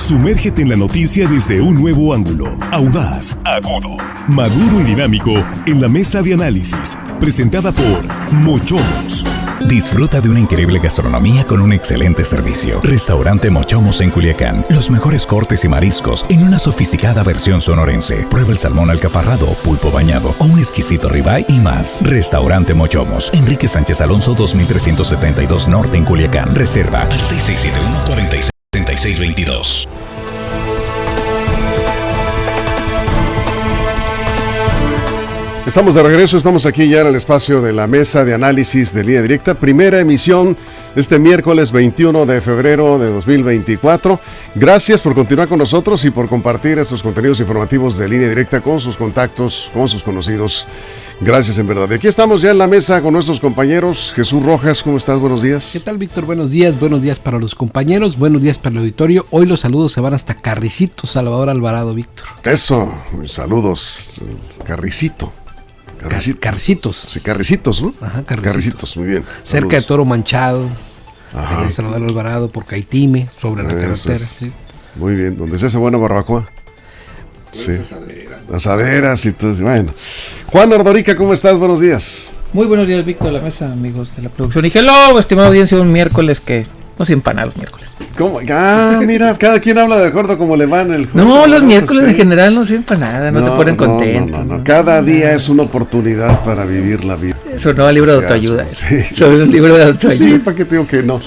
Sumérgete en la noticia desde un nuevo ángulo, audaz, agudo, maduro y dinámico en la mesa de análisis, presentada por Mochomos. Disfruta de una increíble gastronomía con un excelente servicio. Restaurante Mochomos en Culiacán. Los mejores cortes y mariscos en una sofisticada versión sonorense. Prueba el salmón alcaparrado, pulpo bañado o un exquisito ribeye y más. Restaurante Mochomos. Enrique Sánchez Alonso 2372 Norte en Culiacán. Reserva al 6671-466622. Estamos de regreso, estamos aquí ya en el espacio de la mesa de análisis de Línea Directa, primera emisión de este miércoles 21 de febrero de 2024. Gracias por continuar con nosotros y por compartir estos contenidos informativos de Línea Directa con sus contactos, con sus conocidos. Gracias en verdad. Aquí estamos ya en la mesa con nuestros compañeros. Jesús Rojas, ¿cómo estás? Buenos días. ¿Qué tal, Víctor? Buenos días para los compañeros, buenos días para el auditorio. Hoy los saludos se van hasta Carricito, Salvador Alvarado, Víctor. Eso, saludos, Carricitos. Carricitos. Sí, Carricitos, ¿no? Ajá, Carricitos, muy bien. Cerca Saludos. de Toro Manchado, Ajá. Salvador Alvarado, por Caitime, sobre la carretera. Sí. Muy bien, donde se hace buena barbacoa. Sí. Asaderas y todo. Bueno. Juan Ordorica, ¿cómo estás? Buenos días. Muy buenos días, Víctor, la mesa, amigos de la producción. Y hello, estimada audiencia, un miércoles que no se empana los miércoles. ¿Cómo? Ah, mira, cada quien habla de acuerdo como le va en el juego. No, los miércoles en general no se empana, no te ponen contento. No. Cada día es una oportunidad para vivir la vida. Eso no, libro de autoayuda. Sí. Sobre un libro de autoayuda. Sí, ¿para qué te digo que no?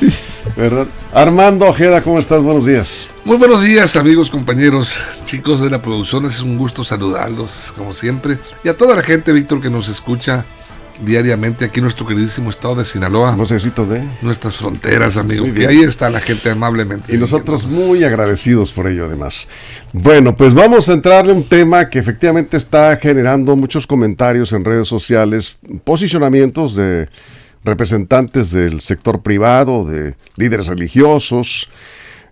¿Verdad? Armando Ojeda, ¿cómo estás? Buenos días. Muy buenos días, amigos, compañeros, chicos de la producción. Es un gusto saludarlos, como siempre. Y a toda la gente, Víctor, que nos escucha diariamente aquí en nuestro queridísimo estado de Sinaloa. Vocecito de nuestras fronteras, amigos. Y ahí está la gente amablemente. Y nosotros muy agradecidos por ello, además. Bueno, pues vamos a entrarle a un tema que efectivamente está generando muchos comentarios en redes sociales, posicionamientos de representantes del sector privado, de líderes religiosos,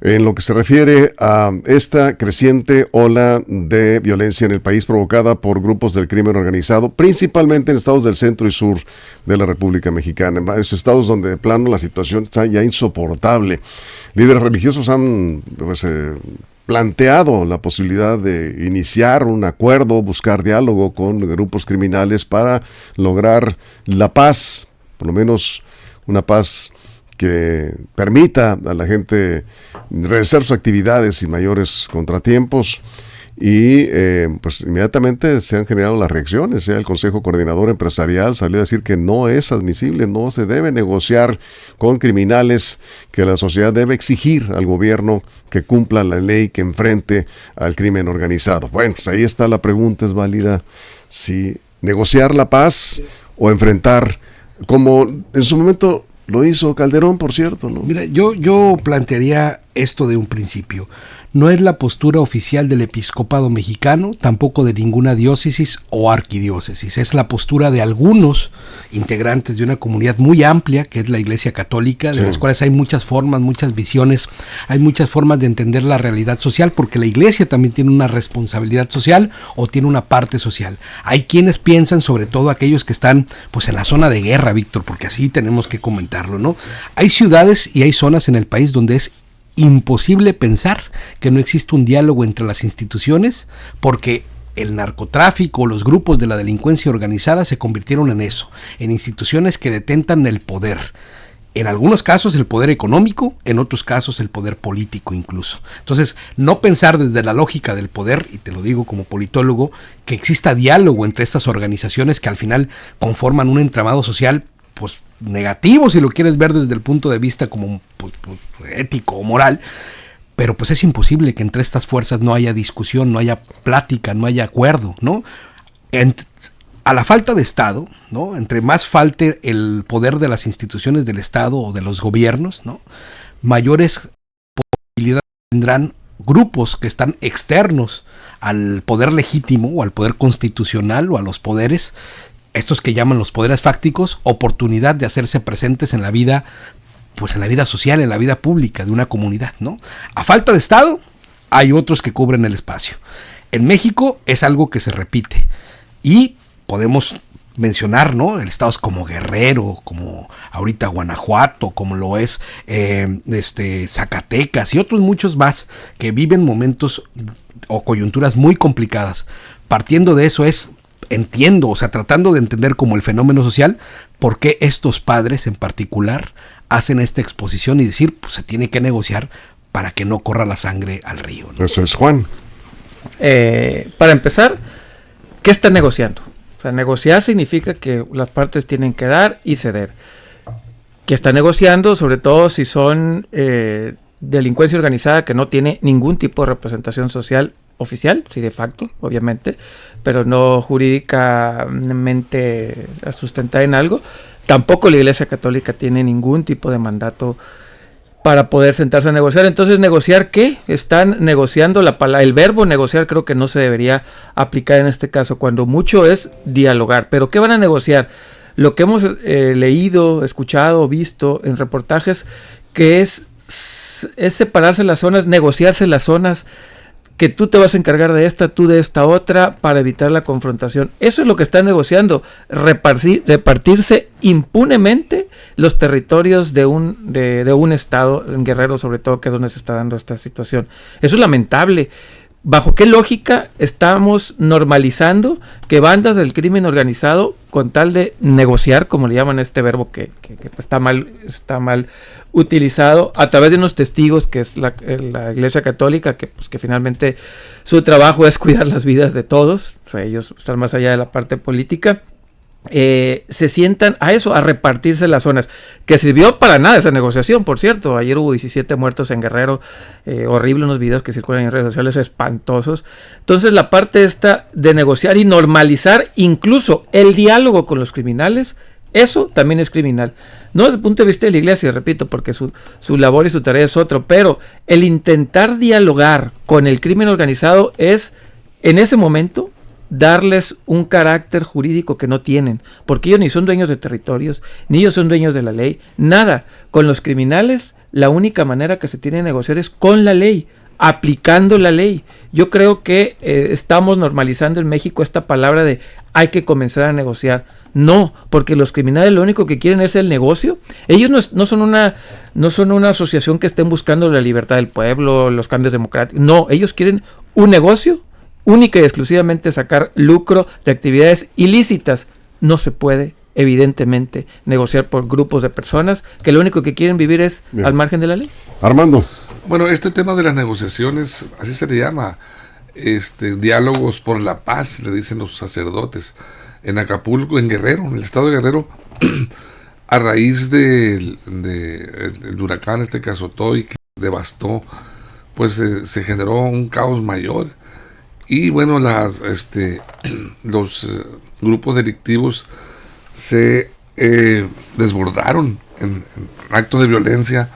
en lo que se refiere a esta creciente ola de violencia en el país provocada por grupos del crimen organizado, principalmente en estados del centro y sur de la República Mexicana, en varios estados donde de plano la situación está ya insoportable. Líderes religiosos han planteado la posibilidad de iniciar un acuerdo, buscar diálogo con grupos criminales para lograr la paz, por lo menos una paz que permita a la gente realizar sus actividades sin mayores contratiempos. Y pues inmediatamente se han generado las reacciones. El Consejo Coordinador Empresarial salió a decir que no es admisible, no se debe negociar con criminales, que la sociedad debe exigir al gobierno que cumpla la ley, que enfrente al crimen organizado. Bueno, pues ahí está la pregunta, es válida si negociar la paz o enfrentar, como en su momento lo hizo Calderón, por cierto, ¿no? Mira, yo plantearía esto de un principio. No es la postura oficial del episcopado mexicano, tampoco de ninguna diócesis o arquidiócesis. Es la postura de algunos integrantes de una comunidad muy amplia, que es la Iglesia Católica, de las cuales hay muchas formas, muchas visiones, hay muchas formas de entender la realidad social, porque la Iglesia también tiene una responsabilidad social o tiene una parte social. Hay quienes piensan, sobre todo aquellos que están pues en la zona de guerra, Víctor, porque así tenemos que comentarlo, ¿no? Hay ciudades y hay zonas en el país donde es imposible pensar que no existe un diálogo entre las instituciones, porque el narcotráfico o los grupos de la delincuencia organizada se convirtieron en eso, en instituciones que detentan el poder. En algunos casos el poder económico, en otros casos el poder político incluso. Entonces, no pensar desde la lógica del poder, y te lo digo como politólogo, que exista diálogo entre estas organizaciones que al final conforman un entramado social pues negativo, si lo quieres ver desde el punto de vista como pues, ético o moral, pero pues es imposible que entre estas fuerzas no haya discusión, no haya plática, no haya acuerdo, ¿no? A la falta de Estado, ¿no? Entre más falte el poder de las instituciones del Estado o de los gobiernos, ¿no? Mayores posibilidades tendrán grupos que están externos al poder legítimo o al poder constitucional o a los poderes, estos que llaman los poderes fácticos, oportunidad de hacerse presentes en la vida, pues en la vida social, en la vida pública de una comunidad, ¿no? A falta de Estado, hay otros que cubren el espacio. En México es algo que se repite y podemos mencionar, ¿no? Estados como Guerrero, como ahorita Guanajuato, como lo es Zacatecas y otros muchos más que viven momentos o coyunturas muy complicadas. Partiendo de eso tratando de entender como el fenómeno social, por qué estos padres en particular hacen esta exposición y decir, pues se tiene que negociar para que no corra la sangre al río, ¿no? Eso es, Juan. Para empezar, ¿qué están negociando? O sea, negociar significa que las partes tienen que dar y ceder. ¿Qué están negociando? Sobre todo si son delincuencia organizada que no tiene ningún tipo de representación social oficial, sí de facto, obviamente, pero no jurídicamente sustentada en algo. Tampoco la Iglesia Católica tiene ningún tipo de mandato para poder sentarse a negociar. Entonces, ¿negociar qué? Están negociando el verbo negociar creo que no se debería aplicar en este caso, cuando mucho es dialogar. ¿Pero qué van a negociar? Lo que hemos leído, escuchado, visto en reportajes, que es separarse las zonas, negociarse las zonas, que tú te vas a encargar de esta, tú de esta otra, para evitar la confrontación. Eso es lo que están repartirse impunemente los territorios de un estado, en Guerrero sobre todo, que es donde se está dando esta situación. Eso es lamentable. ¿Bajo qué lógica estamos normalizando que bandas del crimen organizado, con tal de negociar, como le llaman este verbo que está mal utilizado, a través de unos testigos, que es la Iglesia Católica, que finalmente su trabajo es cuidar las vidas de todos, o sea, ellos están más allá de la parte política, se sientan a repartirse las zonas, que sirvió para nada esa negociación, por cierto. Ayer hubo 17 muertos en Guerrero, horrible, unos videos que circulan en redes sociales espantosos. Entonces la parte esta de negociar y normalizar incluso el diálogo con los criminales, eso también es criminal. No desde el punto de vista de la Iglesia, repito, porque su labor y su tarea es otro, pero el intentar dialogar con el crimen organizado es, en ese momento, darles un carácter jurídico que no tienen, porque ellos ni son dueños de territorios, ni ellos son dueños de la ley, nada. Con los criminales, la única manera que se tiene de negociar es con la ley, aplicando la ley. Yo creo que estamos normalizando en México esta palabra de hay que comenzar a negociar. No, porque los criminales lo único que quieren es el negocio. Ellos no son una asociación que estén buscando la libertad del pueblo, los cambios democráticos. No, ellos quieren un negocio, única y exclusivamente sacar lucro de actividades ilícitas. No se puede, evidentemente, negociar por grupos de personas que lo único que quieren vivir es al margen de la ley. Armando. Bueno, este tema de las negociaciones, así se le llama, diálogos por la paz, le dicen los sacerdotes. En Acapulco, en Guerrero, en el estado de Guerrero, a raíz del huracán que azotó y que devastó, pues se generó un caos mayor. Y bueno, los grupos delictivos se desbordaron en actos de violencia,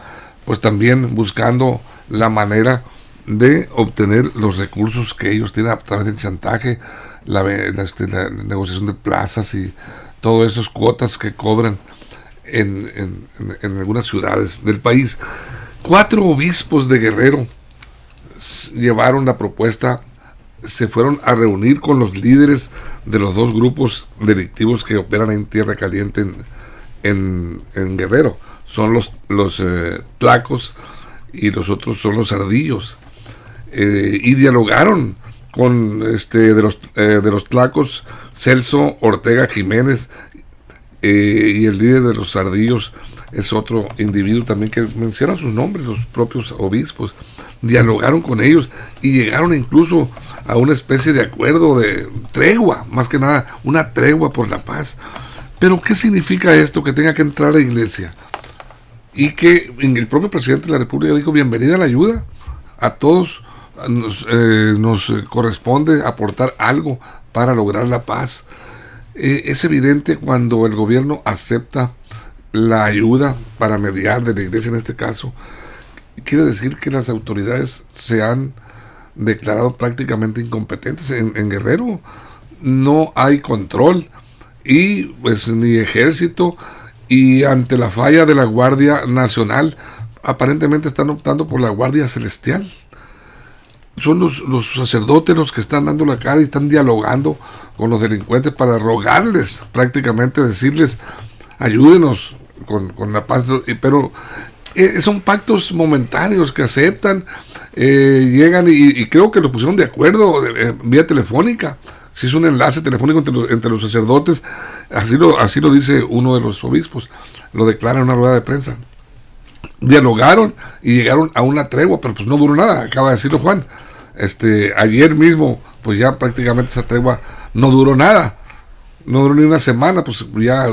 pues también buscando la manera de obtener los recursos que ellos tienen a través del chantaje, la negociación de plazas y todas esas cuotas que cobran en algunas ciudades del país. 4 obispos de Guerrero llevaron la propuesta, se fueron a reunir con los líderes de los 2 grupos delictivos que operan en Tierra Caliente en Guerrero. Son los tlacos y los otros son los ardillos. Y dialogaron con de los tlacos, Celso Ortega Jiménez, y el líder de los ardillos es otro individuo también que menciona sus nombres, los propios obispos. Dialogaron con ellos y llegaron incluso a una especie de acuerdo de tregua, más que nada una tregua por la paz. Pero ¿qué significa esto? Que tenga que entrar a la iglesia y que el propio presidente de la República dijo: bienvenida a la ayuda, a todos nos corresponde aportar algo para lograr la paz. Es evidente cuando el gobierno acepta la ayuda para mediar de la iglesia en este caso, quiere decir que las autoridades se han declarado prácticamente incompetentes. En Guerrero no hay control y pues ni ejército, y ante la falla de la Guardia Nacional aparentemente están optando por la Guardia Celestial. son los sacerdotes los que están dando la cara y están dialogando con los delincuentes para rogarles, prácticamente decirles, ayúdenos con la paz, pero son pactos momentáneos que aceptan, llegan y creo que lo pusieron de acuerdo vía telefónica. Se hizo un enlace telefónico entre los sacerdotes, así lo dice uno de los obispos, lo declara en una rueda de prensa. Dialogaron y llegaron a una tregua, pero pues no duró nada, acaba de decirlo Juan. Ayer mismo, pues ya prácticamente esa tregua no duró nada, no duró ni una semana, pues ya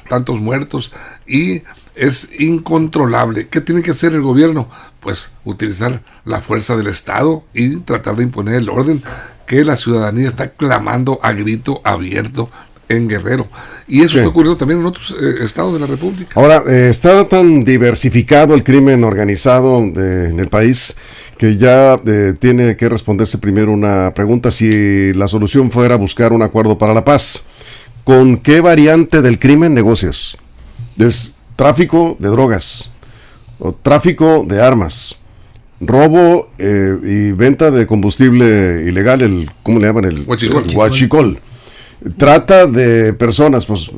tantos muertos y es incontrolable. ¿Qué tiene que hacer el gobierno? Pues utilizar la fuerza del Estado y tratar de imponer el orden que la ciudadanía está clamando a grito abierto en Guerrero. Y eso está ocurriendo también en otros estados de la República. Ahora, está tan diversificado el crimen organizado en el país que ya tiene que responderse primero una pregunta: si la solución fuera buscar un acuerdo para la paz, ¿con qué variante del crimen negocias? ¿Es tráfico de drogas, o tráfico de armas, robo y venta de combustible ilegal, ¿cómo le llaman? El huachicol? Trata de personas, pues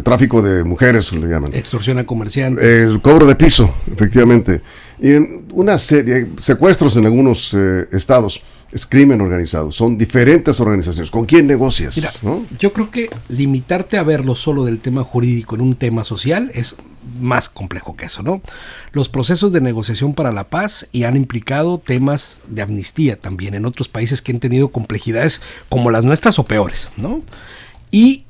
tráfico de mujeres le llaman. Extorsión a comerciantes. El cobro de piso, efectivamente. Y en una serie, secuestros en algunos estados. Es crimen organizado, son diferentes organizaciones. ¿Con quién negocias? Mira, ¿no? Yo creo que limitarte a verlo solo del tema jurídico en un tema social es más complejo que eso, ¿no? Los procesos de negociación para la paz y han implicado temas de amnistía también en otros países que han tenido complejidades como las nuestras o peores, ¿no? Y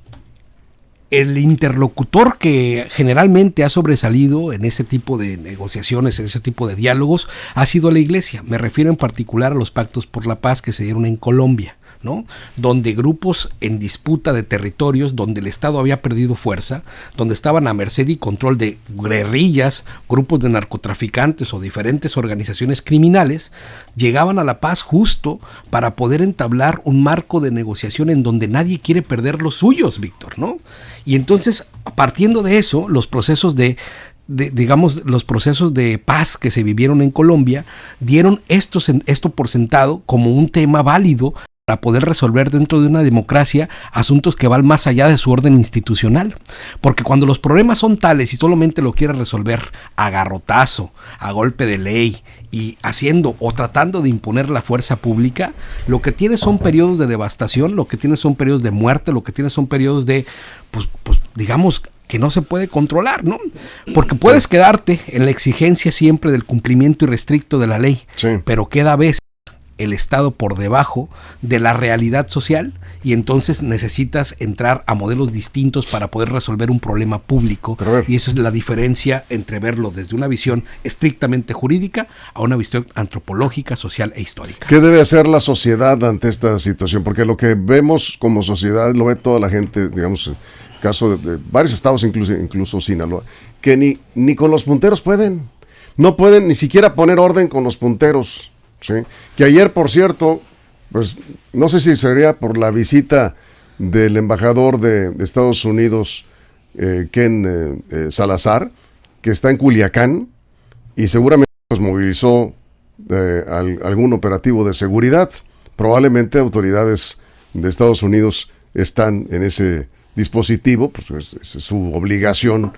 el interlocutor que generalmente ha sobresalido en ese tipo de negociaciones, en ese tipo de diálogos, ha sido la Iglesia. Me refiero en particular a los pactos por la paz que se dieron en Colombia, ¿no? Donde grupos en disputa de territorios, donde el Estado había perdido fuerza, donde estaban a merced y control de guerrillas, grupos de narcotraficantes o diferentes organizaciones criminales, llegaban a la paz justo para poder entablar un marco de negociación en donde nadie quiere perder los suyos, Víctor, ¿no? Y entonces, partiendo de eso, los procesos los procesos de paz que se vivieron en Colombia dieron esto por sentado como un tema válido para poder resolver dentro de una democracia asuntos que van más allá de su orden institucional. Porque cuando los problemas son tales y solamente lo quiere resolver a garrotazo, a golpe de ley y haciendo o tratando de imponer la fuerza pública, lo que tiene son periodos de devastación, lo que tiene son periodos de muerte, lo que tiene son periodos de, pues digamos, que no se puede controlar, ¿no? Porque puedes quedarte en la exigencia siempre del cumplimiento irrestricto de la ley, pero queda a veces el Estado por debajo de la realidad social y entonces necesitas entrar a modelos distintos para poder resolver un problema público. Y esa es la diferencia entre verlo desde una visión estrictamente jurídica a una visión antropológica, social e histórica. ¿Qué debe hacer la sociedad ante esta situación? Porque lo que vemos como sociedad lo ve toda la gente, digamos, en el caso de varios estados, incluso Sinaloa, que ni con los punteros pueden. No pueden ni siquiera poner orden con los punteros. Sí, que ayer, por cierto, pues no sé si sería por la visita del embajador de Estados Unidos, Ken Salazar, que está en Culiacán y seguramente pues movilizó algún operativo de seguridad. Probablemente autoridades de Estados Unidos están en ese dispositivo, pues es su obligación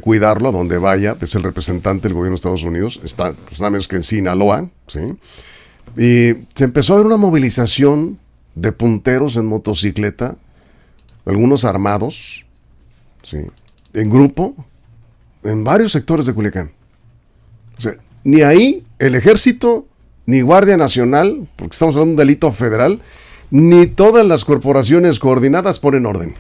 cuidarlo a donde vaya. Es el representante del gobierno de Estados Unidos, está pues nada menos que en Sinaloa, ¿sí? Y se empezó a ver una movilización de punteros en motocicleta, algunos armados, ¿sí? En grupo, en varios sectores de Culiacán. O sea, ni ahí el ejército, ni Guardia Nacional, porque estamos hablando de un delito federal, ni todas las corporaciones coordinadas ponen orden.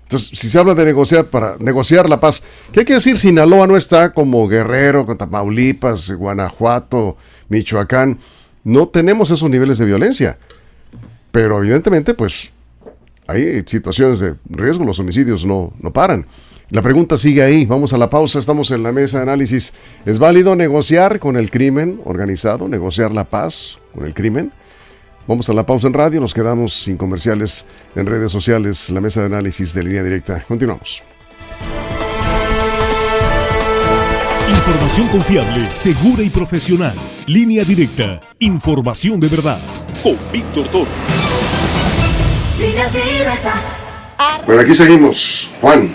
Entonces, si se habla de negociar para negociar la paz, ¿qué hay que decir? Sinaloa no está como Guerrero, Tamaulipas, Guanajuato, Michoacán. No tenemos esos niveles de violencia. Pero evidentemente, pues, hay situaciones de riesgo, los homicidios no paran. La pregunta sigue ahí. Vamos a la pausa, estamos en la mesa de análisis. ¿Es válido negociar con el crimen organizado, negociar la paz con el crimen? Vamos a la pausa en radio, nos quedamos sin comerciales en redes sociales, la mesa de análisis de Línea Directa. Continuamos. Información confiable, segura y profesional. Línea directa. Información de verdad. Con Víctor Torres. Línea directa. Bueno, aquí seguimos. Juan.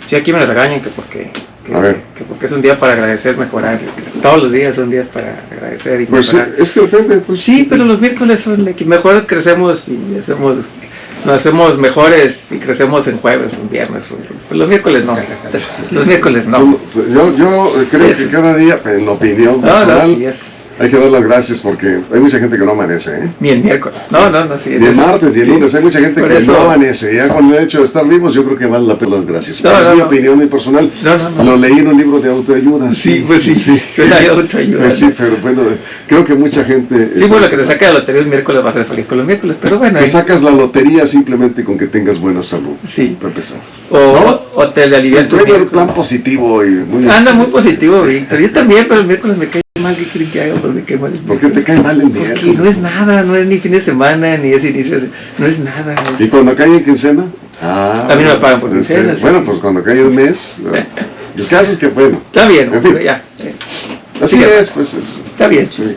Sí, aquí me regañan que porque A ver. es un día para agradecer, mejorar. Todos los días son días para agradecer y Pues mejorar. es que depende. Pues, Sí, pero los miércoles son de que mejor crecemos y nos hacemos mejores y crecemos en jueves, en viernes. Pues los miércoles no. Los miércoles no. Yo creo que cada día, en la opinión personal, sí es. hay que dar las gracias porque hay mucha gente que no amanece, ¿eh? Ni el miércoles. No, sí. Ni el martes ni el lunes, hay mucha gente Por que eso- no amanece. Ya con el hecho de estar vivos, yo creo que vale la pena las gracias. No, es no, mi no. opinión muy personal. No. Lo leí en un libro de autoayuda. Sí, pues sí. Suena de autoayuda. Pues sí, pero bueno, creo que mucha gente... Sí, bueno, que te saque la lotería el miércoles va a ser feliz con los miércoles, pero bueno. Que sacas la lotería simplemente con que tengas buena salud. Sí. Para empezar. O te le alivias tu Estoy en un miércoles. plan positivo y muy... Anda muy positivo, Sí. Víctor. Yo también, pero el miércoles me cae mal. ¿Qué creen que haga? Pues me cae mal. ¿Por qué te cae mal el Porque miércoles? no es nada, no es ni fin de semana, ni es inicio de... No es nada. ¿Y cuando cae en quincena? Ah, A mí no me pagan por pues, quincena, sí. Bueno, pues cuando cae el mes... el caso es que, bueno... Está bien, En fin. pero ya. Así Sí, es, pues... Está bien. Sí,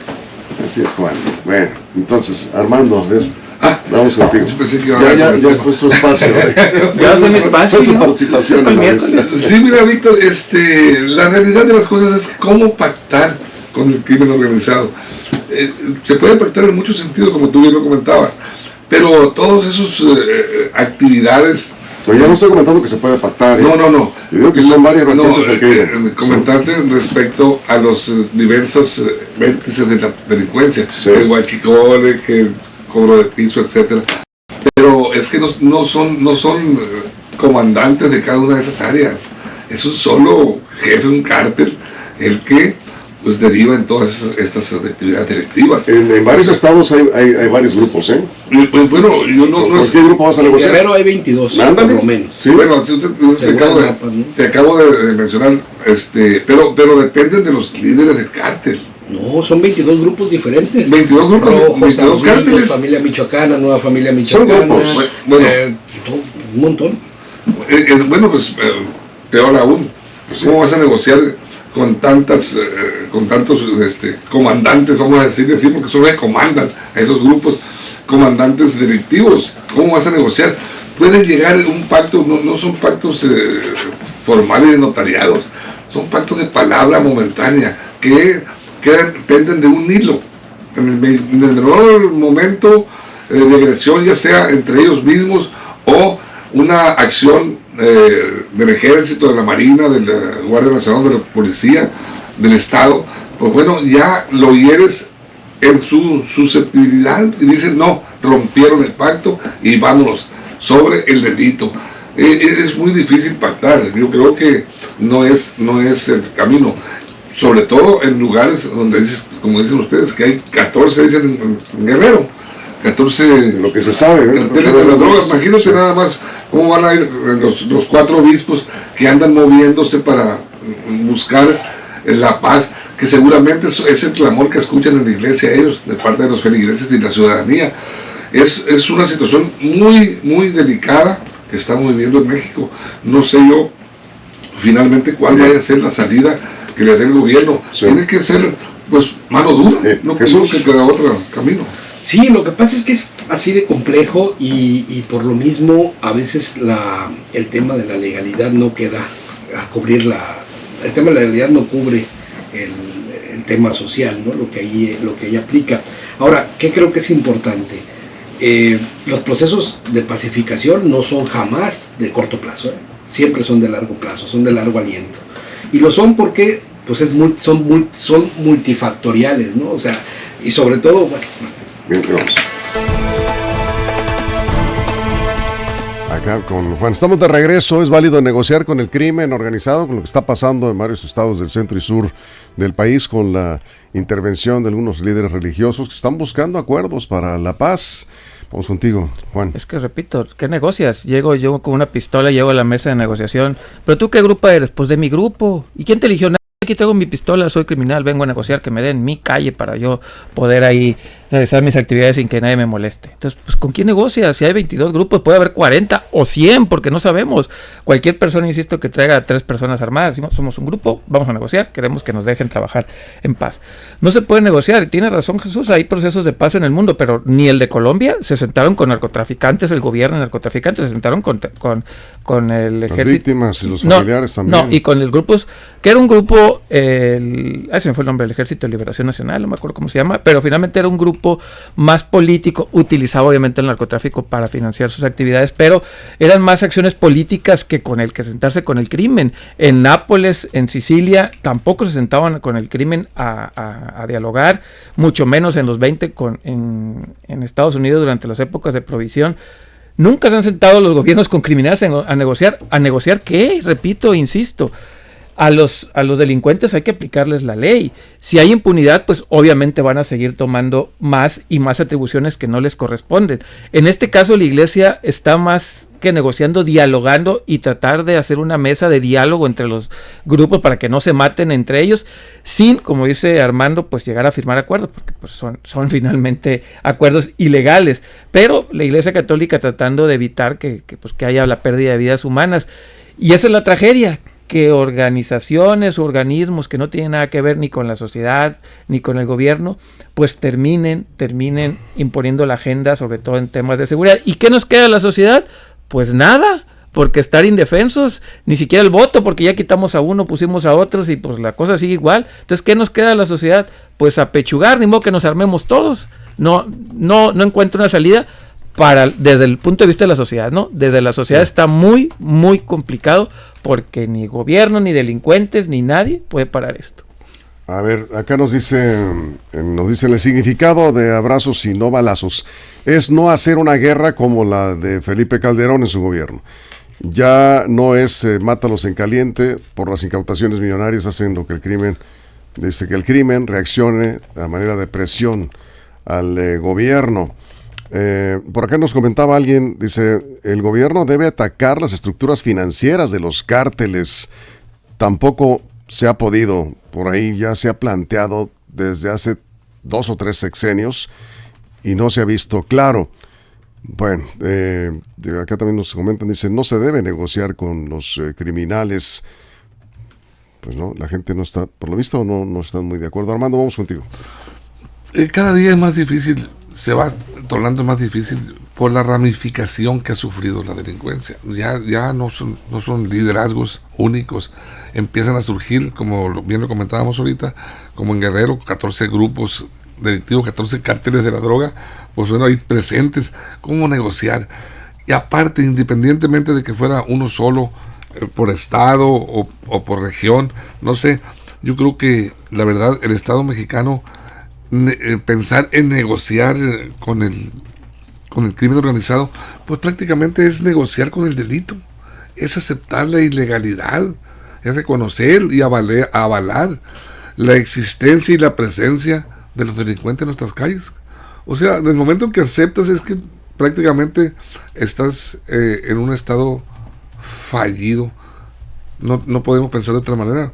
así es, Juan. Bueno, entonces, Armando, a ver... Ah, vamos contigo. yo pensé que iba a Ya hablar sobre- fue su espacio. Ya son mi espacio. Fue su ¿no? participación El en la miércoles. mesa. Sí, mira, Víctor, la realidad de las cosas es cómo pactar con el crimen organizado. Se puede pactar en muchos sentidos, como tú bien lo comentabas, pero todas esas actividades... Oye, ya no estoy comentando que se puede pactar. ¿eh? No. Yo digo que son varias vertientes del crimen. Comentarte respecto a los diversos vértices de la delincuencia, Sí. el huachicole, que el cobro de piso, etcétera. Pero es que no son comandantes de cada una de esas áreas. Es un solo jefe, un cártel, el que pues deriva en todas estas actividades delictivas. En varios estados hay varios grupos, ¿eh? Pues bueno, yo no ¿Con sé. qué grupo vas a En negociar? Guerrero hay 22, Ándale. por lo menos. Sí. Bueno, te acabo de mencionar, pero dependen de los líderes del cártel. No, son 22 grupos diferentes. 22 grupos, Rojos, 22 Ardillos, cárteles. Familia Michoacana, Nueva Familia Son Michoacana. grupos. Bueno. Un montón. Bueno, pues peor aún. ¿Cómo vas a negociar con tantos comandantes, vamos a decirle así, porque solo comandan a esos grupos, comandantes delictivos? ¿Cómo vas a negociar? Puede llegar un pacto, no son pactos formales y notariados, son pactos de palabra momentánea que dependen de un hilo. En el menor momento de agresión, ya sea entre ellos mismos o una acción del ejército, de la marina, de la Guardia Nacional, de la policía, del Estado, pues bueno, ya lo hieres en su susceptibilidad y dicen no, rompieron el pacto y vámonos sobre el delito. Es muy difícil pactar. Yo creo que no es el camino, sobre todo en lugares donde como dicen ustedes, que hay 14, dicen en Guerrero, 14 Lo que se sabe, ¿eh? carteles de las drogas. Imagínense nada más cómo van a ir los 4 obispos que andan moviéndose para buscar la paz, que seguramente es el clamor que escuchan en la iglesia ellos, de parte de los feligreses y la ciudadanía. Es una situación muy, muy delicada que estamos viviendo en México. No sé yo finalmente cuál vaya a ser la salida que le dé el gobierno. Sí. Tiene que ser pues mano dura, no Jesús. que queda otro camino. Sí, lo que pasa es que es así de complejo y por lo mismo a veces el tema de la legalidad no queda a cubrir el tema de la legalidad no cubre el tema social, ¿no? Lo que ahí aplica. Ahora, ¿qué creo que es importante? Los procesos de pacificación no son jamás de corto plazo, siempre son de largo plazo, son de largo aliento. Y lo son porque pues son multifactoriales, ¿no? O sea, y sobre todo, bueno, Bien, vamos. Acá con Juan, estamos de regreso. ¿Es válido negociar con el crimen organizado, con lo que está pasando en varios estados del centro y sur del país, con la intervención de algunos líderes religiosos que están buscando acuerdos para la paz? Vamos contigo, Juan. Es que repito, ¿qué negocias? Llego yo con una pistola, llego a la mesa de negociación. ¿Pero tú qué grupo eres? Pues de mi grupo. ¿Y quién te eligió? Aquí traigo mi pistola, soy criminal, vengo a negociar, que me den mi calle para yo poder ahí realizar mis actividades sin que nadie me moleste. Entonces, pues, ¿con quién negocia? Si hay 22 grupos, puede haber 40 o 100, porque no sabemos. Cualquier persona, insisto, que traiga a 3 personas armadas, decimos, somos un grupo, vamos a negociar, queremos que nos dejen trabajar en paz. No se puede negociar, y tiene razón Jesús, hay procesos de paz en el mundo, pero ni el de Colombia, se sentaron con narcotraficantes, el gobierno de narcotraficantes, se sentaron con el ejército. Las víctimas y los familiares también. No, y con los grupos, que era un grupo, se me fue el nombre, el Ejército de Liberación Nacional, no me acuerdo cómo se llama, pero finalmente era un grupo más político, utilizaba obviamente el narcotráfico para financiar sus actividades, pero eran más acciones políticas que sentarse con el crimen. En Nápoles, en Sicilia, tampoco se sentaban con el crimen a dialogar, mucho menos en los 20 en Estados Unidos durante las épocas de prohibición. Nunca se han sentado los gobiernos con criminales a negociar. ¿A negociar qué? Repito, insisto. A los delincuentes hay que aplicarles la ley. Si hay impunidad, pues obviamente van a seguir tomando más y más atribuciones que no les corresponden. En este caso, la iglesia está más que negociando, dialogando y tratar de hacer una mesa de diálogo entre los grupos para que no se maten entre ellos, sin, como dice Armando, pues llegar a firmar acuerdos, porque pues son finalmente acuerdos ilegales. Pero la Iglesia Católica tratando de evitar que haya la pérdida de vidas humanas. Y esa es la tragedia, que organizaciones o organismos que no tienen nada que ver ni con la sociedad ni con el gobierno, pues terminen imponiendo la agenda, sobre todo en temas de seguridad. ¿Y qué nos queda a la sociedad? Pues nada, porque estar indefensos, ni siquiera el voto, porque ya quitamos a uno, pusimos a otros y pues la cosa sigue igual. Entonces, ¿qué nos queda a la sociedad? Pues apechugar, ni modo que nos armemos todos. No encuentro una salida desde el punto de vista de la sociedad, ¿no? Desde la sociedad sí. Está muy, muy complicado, porque ni gobierno, ni delincuentes, ni nadie puede parar esto. A ver, acá nos dicen el significado de abrazos y no balazos. Es no hacer una guerra como la de Felipe Calderón en su gobierno. Ya no es mátalos en caliente, por las incautaciones millonarias hacen lo que el crimen, dice que el crimen reaccione a manera de presión al gobierno. Por acá nos comentaba alguien, dice, el gobierno debe atacar las estructuras financieras de los cárteles. Tampoco se ha podido, por ahí ya se ha planteado desde hace 2 o 3 sexenios y no se ha visto claro. Bueno, acá también nos comentan, dice, no se debe negociar con los criminales. Pues no, la gente no está, por lo visto no están muy de acuerdo. Armando, vamos contigo. Cada día es más difícil, se va tornando más difícil por la ramificación que ha sufrido la delincuencia. Ya no son liderazgos únicos, empiezan a surgir, como bien lo comentábamos ahorita, como en Guerrero, 14 grupos delictivos, 14 cárteles de la droga, pues bueno, ahí presentes. ¿Cómo negociar? Y aparte, independientemente de que fuera uno solo, por estado o por región, no sé, yo creo que la verdad el Estado mexicano, pensar en negociar con el crimen organizado, pues prácticamente es negociar con el delito, es aceptar la ilegalidad, es reconocer y avalar la existencia y la presencia de los delincuentes en nuestras calles. O sea, en el momento en que aceptas es que prácticamente estás en un estado fallido. No podemos pensar de otra manera.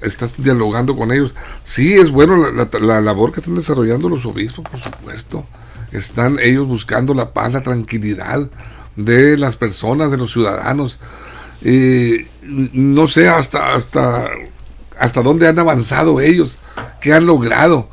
Estás dialogando con ellos. Sí, es bueno la labor que están desarrollando los obispos, por supuesto. Están ellos buscando la paz, la tranquilidad de las personas, de los ciudadanos. No sé hasta dónde han avanzado ellos, qué han logrado,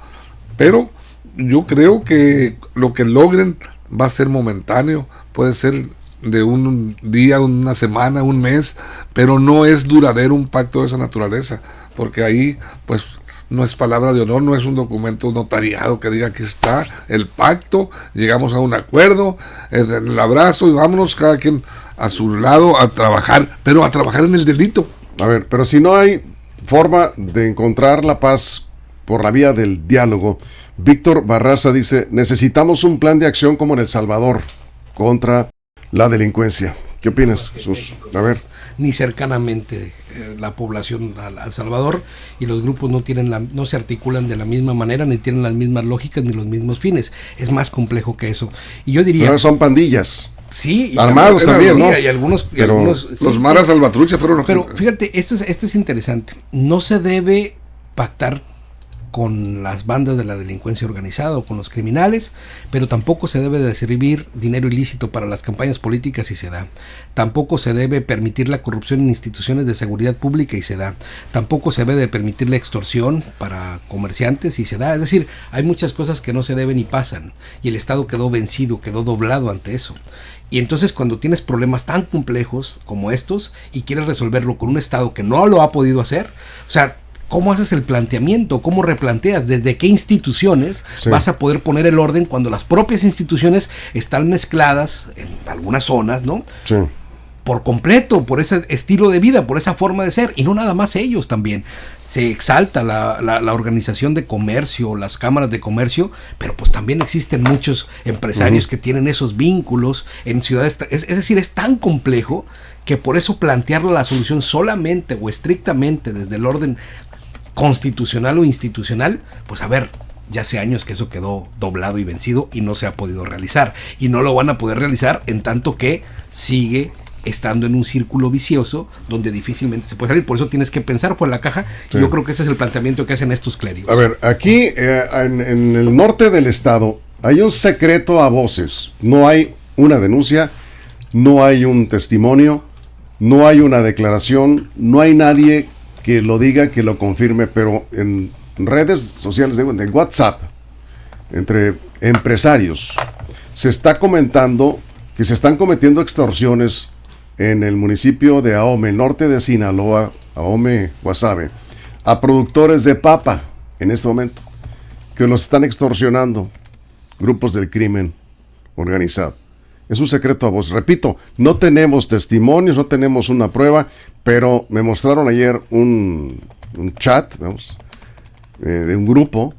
pero yo creo que lo que logren va a ser momentáneo, puede ser de un día, una semana, un mes, pero no es duradero un pacto de esa naturaleza, porque ahí pues no es palabra de honor, no es un documento notariado que diga aquí está el pacto, llegamos a un acuerdo, el abrazo y vámonos cada quien a su lado a trabajar, pero a trabajar en el delito. A ver, pero si no hay forma de encontrar la paz por la vía del diálogo, Víctor Barraza dice, necesitamos un plan de acción como en El Salvador contra la delincuencia. ¿Qué opinas, Jesús? A ver. Ni cercanamente la población al Salvador, y los grupos no se articulan de la misma manera, ni tienen las mismas lógicas ni los mismos fines. Es más complejo que eso. Y yo diría... Pero son pandillas. Sí, armados también, ¿no? Y algunos los maras salvatrucha fueron los Pero fíjate, esto es interesante. No se debe pactar con las bandas de la delincuencia organizada o con los criminales, pero tampoco se debe de servir dinero ilícito para las campañas políticas si se da. Tampoco se debe permitir la corrupción en instituciones de seguridad pública y se da. Tampoco se debe de permitir la extorsión para comerciantes y se da. Es decir, hay muchas cosas que no se deben y pasan, y el Estado quedó vencido, quedó doblado ante eso. Y entonces cuando tienes problemas tan complejos como estos y quieres resolverlo con un Estado que no lo ha podido hacer, o sea, ¿cómo haces el planteamiento? ¿Cómo replanteas? ¿Desde qué instituciones vas a poder poner el orden cuando las propias instituciones están mezcladas en algunas zonas, ¿no? Sí. Por completo, por ese estilo de vida, por esa forma de ser, y no nada más ellos también. Se exalta la organización de comercio, las cámaras de comercio, pero pues también existen muchos empresarios que tienen esos vínculos en ciudades, es decir, es tan complejo que por eso plantear la solución solamente o estrictamente desde el orden constitucional o institucional, pues a ver, ya hace años que eso quedó doblado y vencido y no se ha podido realizar, y no lo van a poder realizar en tanto que sigue estando en un círculo vicioso donde difícilmente se puede salir. Por eso tienes que pensar fuera de la caja. Sí. Y yo creo que ese es el planteamiento que hacen estos clérigos. A ver, aquí en el norte del estado hay un secreto a voces. No hay una denuncia, no hay un testimonio, no hay una declaración, no hay nadie que lo diga, que lo confirme, pero en redes sociales, en WhatsApp, entre empresarios, se está comentando que se están cometiendo extorsiones en el municipio de Ahome, norte de Sinaloa, Ahome, Guasave, a productores de papa en este momento, que los están extorsionando grupos del crimen organizado. Es un secreto a voz. Repito, no tenemos testimonios, no tenemos una prueba, pero me mostraron ayer un chat, vamos, de un grupo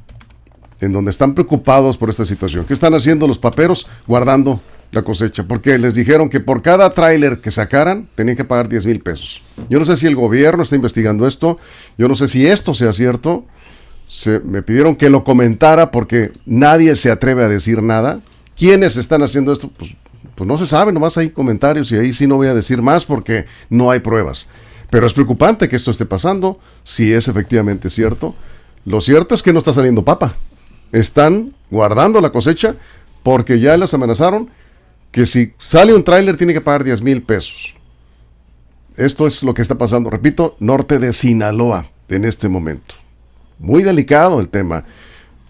en donde están preocupados por esta situación. ¿Qué están haciendo los paperos? Guardando la cosecha, porque les dijeron que por cada tráiler que sacaran tenían que pagar 10,000 pesos. Yo no sé si el gobierno está investigando esto, yo no sé si esto sea cierto. Me pidieron que lo comentara porque nadie se atreve a decir nada. ¿Quiénes están haciendo esto? Pues no se sabe, nomás hay comentarios y ahí sí no voy a decir más porque no hay pruebas. Pero es preocupante que esto esté pasando, si es efectivamente cierto. Lo cierto es que no está saliendo papa. Están guardando la cosecha porque ya les amenazaron que si sale un tráiler tiene que pagar 10,000 pesos. Esto es lo que está pasando, repito, norte de Sinaloa en este momento. Muy delicado el tema.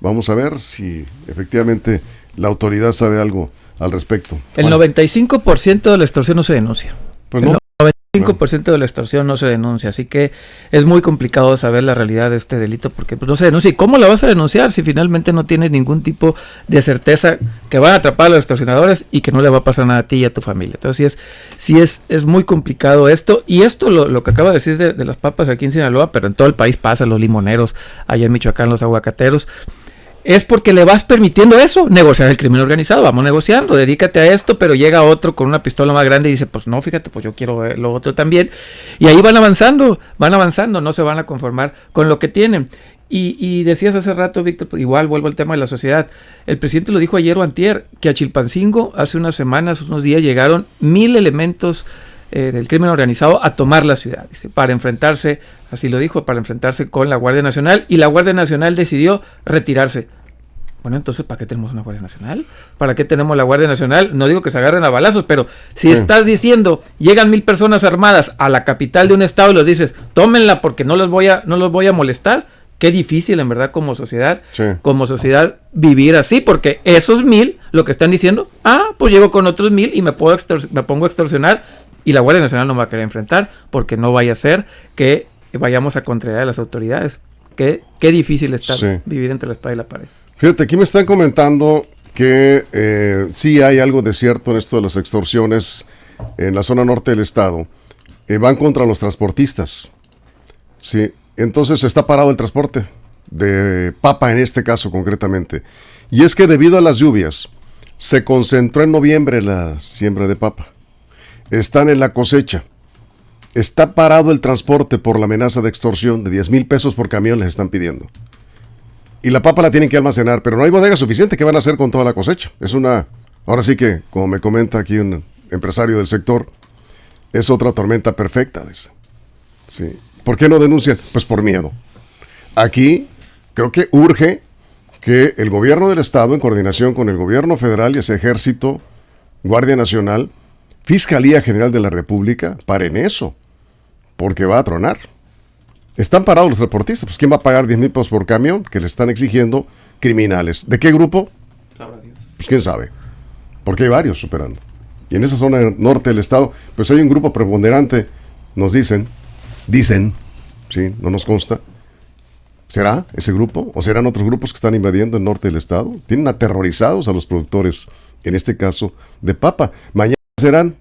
Vamos a ver si efectivamente la autoridad sabe algo al respecto. El 95% de la extorsión no se denuncia. Pues no. El 95% de la extorsión no se denuncia, así que es muy complicado saber la realidad de este delito porque pues, no se denuncia. ¿Y cómo la vas a denunciar si finalmente no tienes ningún tipo de certeza que van a atrapar a los extorsionadores y que no le va a pasar nada a ti y a tu familia? Entonces sí es muy complicado esto, y esto lo que acaba de decir de las papas aquí en Sinaloa, pero en todo el país pasa, los limoneros, allá en Michoacán los aguacateros, es porque le vas permitiendo eso, negociar el crimen organizado. Vamos negociando, dedícate a esto, pero llega otro con una pistola más grande y dice, pues no, fíjate, pues yo quiero lo otro también. Y ahí van avanzando, no se van a conformar con lo que tienen. Y decías hace rato, Víctor, igual vuelvo al tema de la sociedad. El presidente lo dijo ayer o antier, que a Chilpancingo hace unas semanas, unos días, llegaron 1,000 elementos del crimen organizado a tomar la ciudad, dice, para enfrentarse, así lo dijo, para enfrentarse con la Guardia Nacional, y la Guardia Nacional decidió retirarse. Bueno, entonces, ¿para qué tenemos una Guardia Nacional? ¿Para qué tenemos la Guardia Nacional? No digo que se agarren a balazos, pero si estás diciendo, llegan 1,000 personas armadas a la capital de un estado y les dices, tómenla porque no los voy a molestar, qué difícil en verdad como sociedad vivir así, porque esos 1,000 lo que están diciendo, pues llego con otros 1,000 y me pongo a extorsionar, y la Guardia Nacional no va a querer enfrentar, porque no vaya a ser que vayamos a contrariar a las autoridades. Qué difícil está vivir entre la espada y la pared. Fíjate, aquí me están comentando que sí hay algo de cierto en esto de las extorsiones en la zona norte del estado. Van contra los transportistas. Sí, entonces está parado el transporte de papa en este caso concretamente. Y es que debido a las lluvias, se concentró en noviembre la siembra de papa. Están en la cosecha. Está parado el transporte por la amenaza de extorsión de 10,000 pesos por camión les están pidiendo. Y la papa la tienen que almacenar, pero no hay bodega suficiente. ¿Qué van a hacer con toda la cosecha? Ahora sí que, como me comenta aquí un empresario del sector, es otra tormenta perfecta, dice. Sí. ¿Por qué no denuncian? Pues por miedo. Aquí creo que urge que el gobierno del estado, en coordinación con el gobierno federal, ya sea Ejército, Guardia Nacional, Fiscalía General de la República, paren eso, porque va a tronar. Están parados los transportistas, pues ¿quién va a pagar 10,000 pesos por camión que le están exigiendo criminales? ¿De qué grupo? Pues quién sabe, porque hay varios superando. Y en esa zona norte del estado, pues hay un grupo preponderante, nos dicen, sí, no nos consta. ¿Será ese grupo? ¿O serán otros grupos que están invadiendo el norte del estado? Tienen aterrorizados a los productores, en este caso, de papa. Mañana serán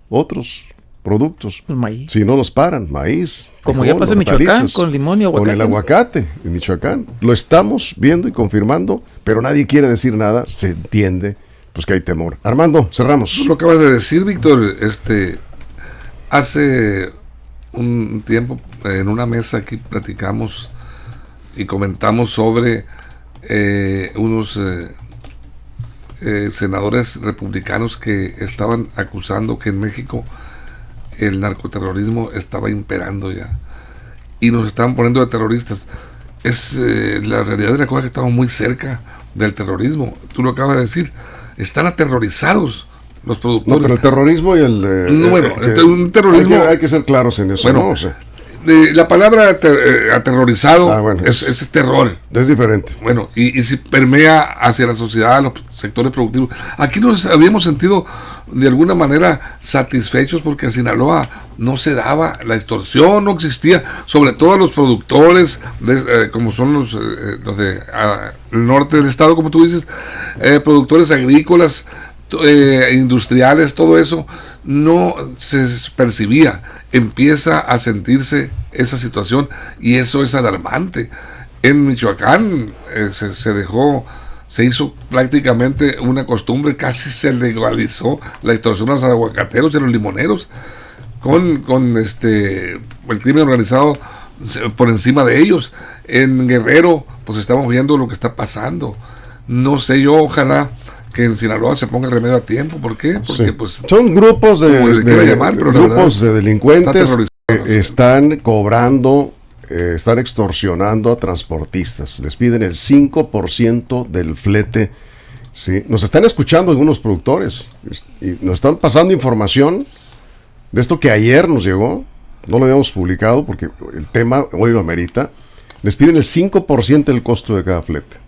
otros productos. El maíz. Si no nos paran, maíz. Como frijol, ya pasa en Michoacán, hortalizas, con limón y aguacate. con el aguacate en Michoacán. Lo estamos viendo y confirmando, pero nadie quiere decir nada. Se entiende, pues que hay temor. Armando, cerramos. Lo acabas de decir, Víctor. Hace un tiempo en una mesa aquí platicamos y comentamos sobre unos senadores republicanos que estaban acusando que en México el narcoterrorismo estaba imperando ya y nos estaban poniendo de terroristas. Es la realidad de la cosa, que estamos muy cerca del terrorismo. Tú lo acabas de decir, están aterrorizados los productores. No, pero el terrorismo y un terrorismo hay que ser claros en eso. Bueno, ¿no? O sea, la palabra aterrorizado bueno, es terror. es diferente. Bueno, y si permea hacia la sociedad, los sectores productivos. Aquí nos habíamos sentido de alguna manera satisfechos porque en Sinaloa no se daba, la extorsión no existía, sobre todo los productores, como son los de el norte del estado, como tú dices, productores agrícolas, industriales, todo eso no se percibía. Empieza a sentirse esa situación y eso es alarmante. En Michoacán se hizo prácticamente una costumbre, casi se legalizó la extorsión a los aguacateros y a los limoneros con el crimen organizado por encima de ellos. En Guerrero pues estamos viendo lo que está pasando. No sé, yo ojalá que en Sinaloa se ponga el remedio a tiempo. ¿Por qué? Porque sí, pues son grupos grupos de delincuentes que están cobrando, están extorsionando a transportistas. Les piden el 5% del flete. Sí, nos están escuchando algunos productores y nos están pasando información de esto que ayer nos llegó. No lo habíamos publicado porque el tema hoy lo amerita. Les piden el 5% del costo de cada flete.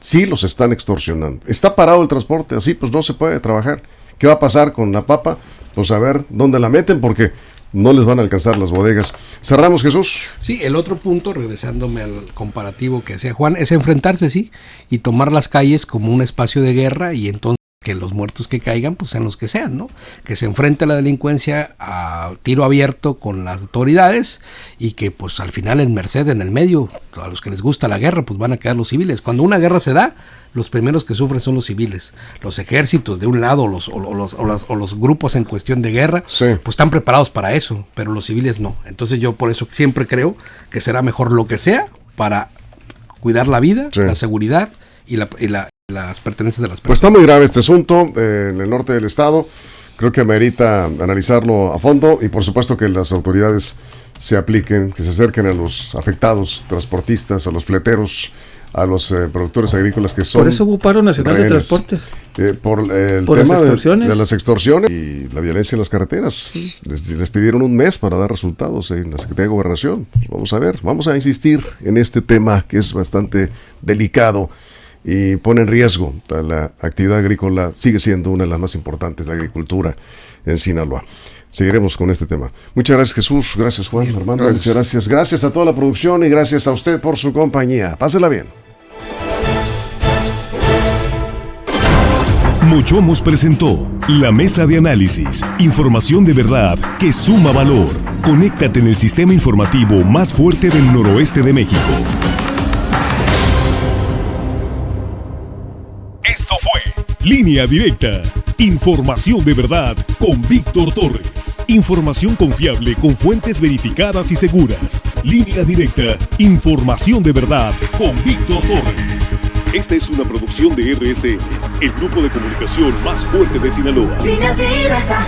Sí, los están extorsionando. Está parado el transporte, así pues no se puede trabajar. ¿Qué va a pasar con la papa? Pues a ver dónde la meten, porque no les van a alcanzar las bodegas. Cerramos, Jesús. Sí, el otro punto, regresándome al comparativo que hacía Juan, es enfrentarse, sí, y tomar las calles como un espacio de guerra, y entonces que los muertos que caigan, pues sean los que sean, ¿no? Que se enfrente a la delincuencia a tiro abierto con las autoridades y que pues al final en merced, en el medio, a los que les gusta la guerra, pues van a quedar los civiles. Cuando una guerra se da, los primeros que sufren son los civiles. Los ejércitos de un lado o los grupos en cuestión de guerra, sí, pues están preparados para eso, pero los civiles no. Entonces yo por eso siempre creo que será mejor lo que sea para cuidar la vida, sí, la seguridad y las pertenencias de las personas. Pues está muy grave este asunto en el norte del estado. Creo que amerita analizarlo a fondo y por supuesto que las autoridades se apliquen, que se acerquen a los afectados, transportistas, a los fleteros, a los productores agrícolas que son. Por eso hubo paro nacional de transportes. Por el tema de las extorsiones y la violencia en las carreteras. Sí. Les pidieron un mes para dar resultados en la Secretaría de Gobernación. Pues vamos a ver, vamos a insistir en este tema que es bastante delicado y pone en riesgo la actividad agrícola. Sigue siendo una de las más importantes, la agricultura en Sinaloa. Seguiremos con este tema. Muchas gracias, Jesús. Gracias, Juan. Bien, Armando. Gracias. Muchas gracias. Gracias a toda la producción y gracias a usted por su compañía. Pásela bien. Mochomos presentó La Mesa de Análisis. Información de verdad que suma valor. Conéctate en el sistema informativo más fuerte del noroeste de México. Esto fue Línea Directa. Información de verdad con Víctor Torres. Información confiable con fuentes verificadas y seguras. Línea Directa. Información de verdad con Víctor Torres. Esta es una producción de RSN, el grupo de comunicación más fuerte de Sinaloa. Línea Directa.